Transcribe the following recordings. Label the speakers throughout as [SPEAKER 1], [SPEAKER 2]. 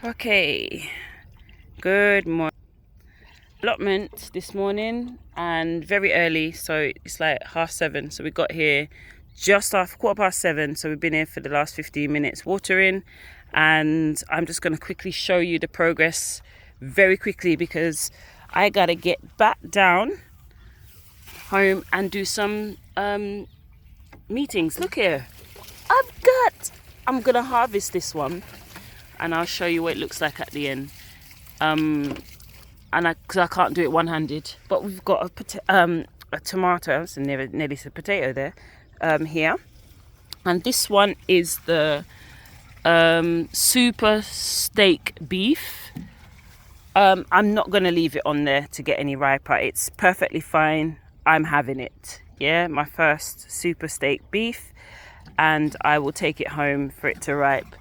[SPEAKER 1] Okay, good morning. Allotment this morning and very early, so it's like 7:30. So we got here just after 7:15. So we've been here for the last 15 minutes watering, and I'm just going to quickly show you the progress very quickly because I gotta get back down home and do some meetings. Look here, I'm gonna harvest this one and I'll show you what it looks like at the end. Because I can't do it one-handed, but we've got a tomato, so nearly a potato there, here, and this one is the super steak beef. I'm not going to leave it on there to get any riper. It's perfectly fine. I'm having it. Yeah, my first super steak beef, and I will take it home for it to ripe.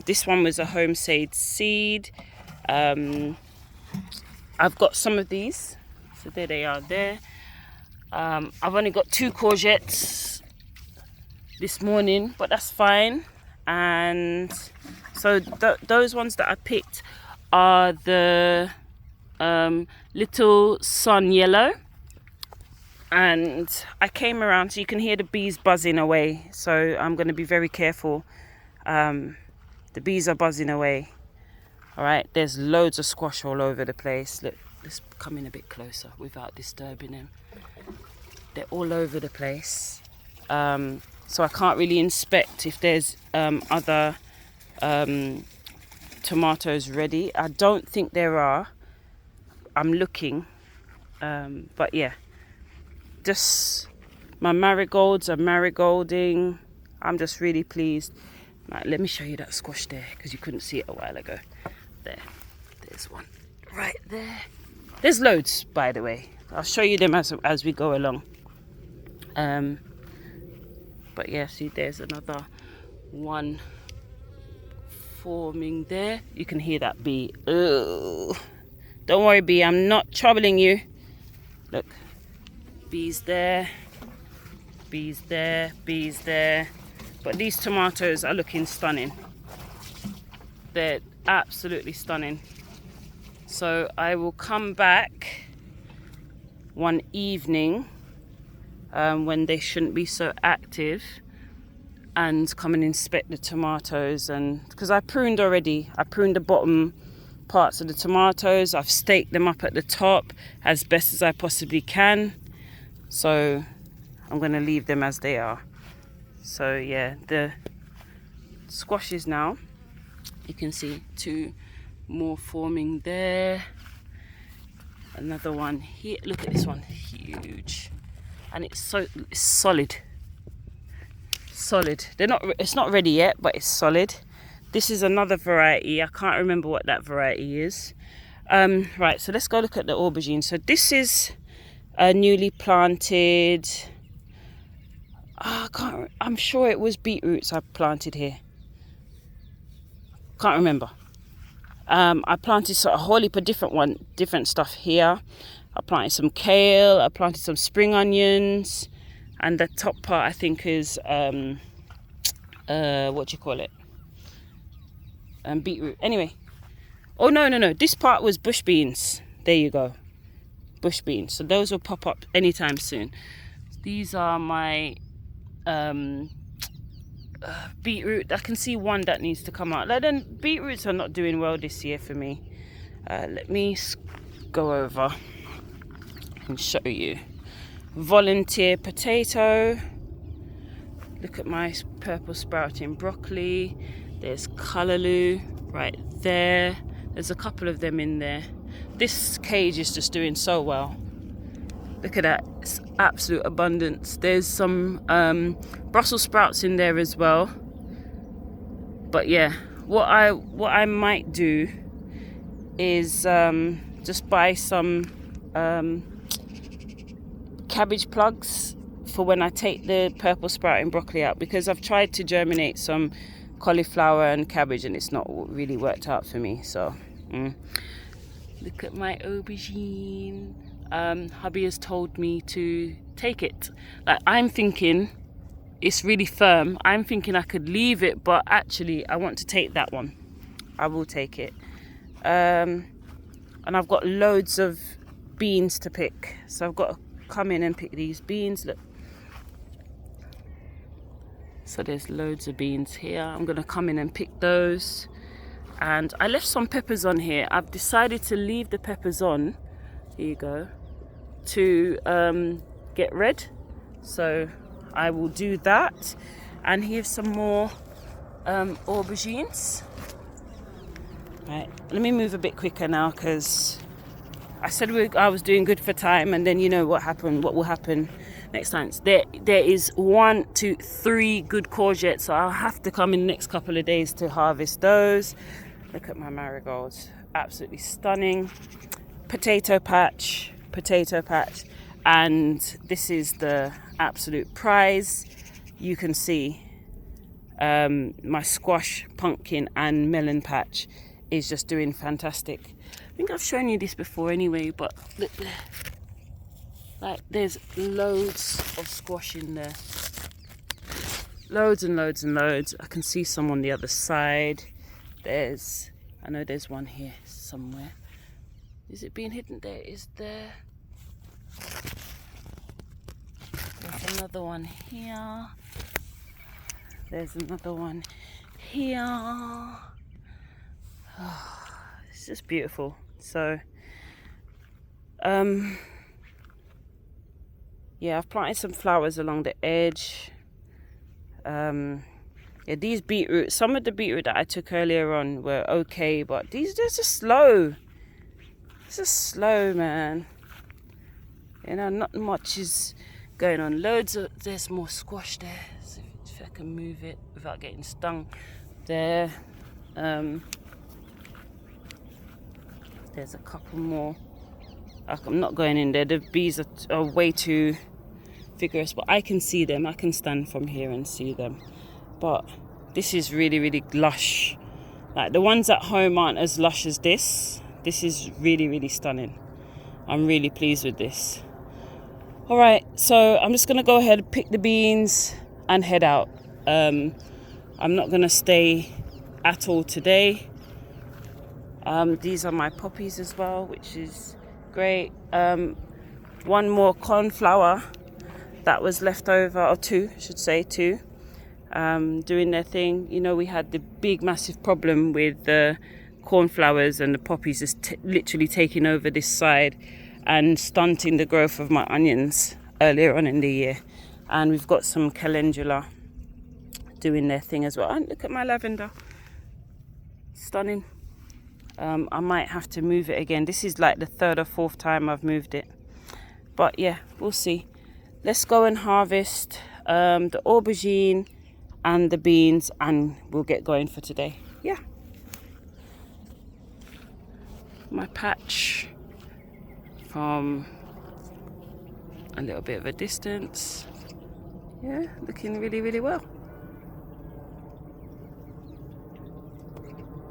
[SPEAKER 1] This one was a homemade seed. I've got some of these, so there they are there. I've only got 2 courgettes this morning, but that's fine. And so those ones that I picked are the little sun yellow. And I came around, so you can hear the bees buzzing away, so I'm going to be very careful. The bees are buzzing away. All right, there's loads of squash all over the place. Look, let's come in a bit closer without disturbing them. They're all over the place. So I can't really inspect if there's other tomatoes ready. I don't think there are. I'm looking. But yeah, just my marigolds are marigolding. I'm just really pleased. Right, let me show you that squash there because you couldn't see it a while ago. There's one right there. There's loads, by the way. I'll show you them as we go along. But yeah, see, there's another one forming there. You can hear that bee. Ugh. Don't worry, bee, I'm not troubling you. Look, bees there, bees there, bees there. But these tomatoes are looking stunning. They're absolutely stunning. So I will come back one evening when they shouldn't be so active and come and inspect the tomatoes. And because I pruned already, I pruned the bottom parts of the tomatoes. I've staked them up at the top as best as I possibly can. So I'm going to leave them as they are. So yeah, the squashes now, you can see 2 more forming there. Another one here. Look at this one, huge, and it's solid. It's not ready yet, but it's solid. This is another variety. I can't remember what that variety is. Right, so let's go look at the aubergine. So this is a newly planted. I'm sure it was beetroots I planted here. Can't remember. I planted a whole heap of different stuff here. I planted some kale. I planted some spring onions, and the top part I think is what do you call it? Beetroot. Anyway. Oh no. This part was bush beans. There you go. Bush beans. So those will pop up anytime soon. These are my beetroot. I can see one that needs to come out. Then beetroots are not doing well this year for me. Let me go over and show you. Volunteer potato. Look at my purple sprouting broccoli. There's callaloo right there. There's a couple of them in there. This cage is just doing so well. Look at that, it's absolute abundance. There's some Brussels sprouts in there as well. But yeah, what I might do is just buy some cabbage plugs for when I take the purple sprouting broccoli out, because I've tried to germinate some cauliflower and cabbage and it's not really worked out for me. So look at my aubergine. Hubby has told me to take it. Like, I'm thinking it's really firm. I'm thinking I could leave it, but actually I want to take that one. I will take it. And I've got loads of beans to pick, so I've got to come in and pick these beans. Look, so there's loads of beans here. I'm gonna come in and pick those. And I left some peppers on here. I've decided to leave the peppers on, here you go, to get red. So I will do that. And here's some more aubergines. Right, let me move a bit quicker now, because I said I was doing good for time, and then you know what will happen next time. There is 1, 2, 3 good courgettes, so I'll have to come in the next couple of days to harvest those. Look at my marigolds, absolutely stunning. Potato patch, and this is the absolute prize. You can see my squash, pumpkin and melon patch is just doing fantastic. I think I've shown you this before anyway, but look there. Like, there's loads of squash in there. Loads and loads and loads. I can see some on the other side. I know there's one here somewhere. Is it being hidden? There is there. There's another one here. There's another one here. Oh, it's just beautiful. So, yeah, I've planted some flowers along the edge. Yeah, these beetroot, some of the beetroot that I took earlier on were okay, but they're just slow. It's just slow, man. You know, not much is going on. There's more squash there. So if I can move it without getting stung. There. There's a couple more. I'm not going in there. The bees are way too vigorous, but I can see them. I can stand from here and see them. But this is really, really lush. Like, the ones at home aren't as lush as this. This is really, really stunning. I'm really pleased with this. All right, so I'm just gonna go ahead and pick the beans and head out. I'm not gonna stay at all today. These are my poppies as well, which is great. One more cornflower that was left over, or two, I should say, two, doing their thing. You know, we had the big massive problem with the cornflowers and the poppies just literally taking over this side and stunting the growth of my onions earlier on in the year. And we've got some calendula doing their thing as well. And look at my lavender, stunning. I might have to move it again. This is like the 3rd or 4th time I've moved it, but yeah, we'll see. Let's go and harvest the aubergine and the beans, and we'll get going for today. Yeah, my patch from a little bit of a distance. Yeah, looking really, really well.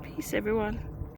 [SPEAKER 1] Peace, everyone.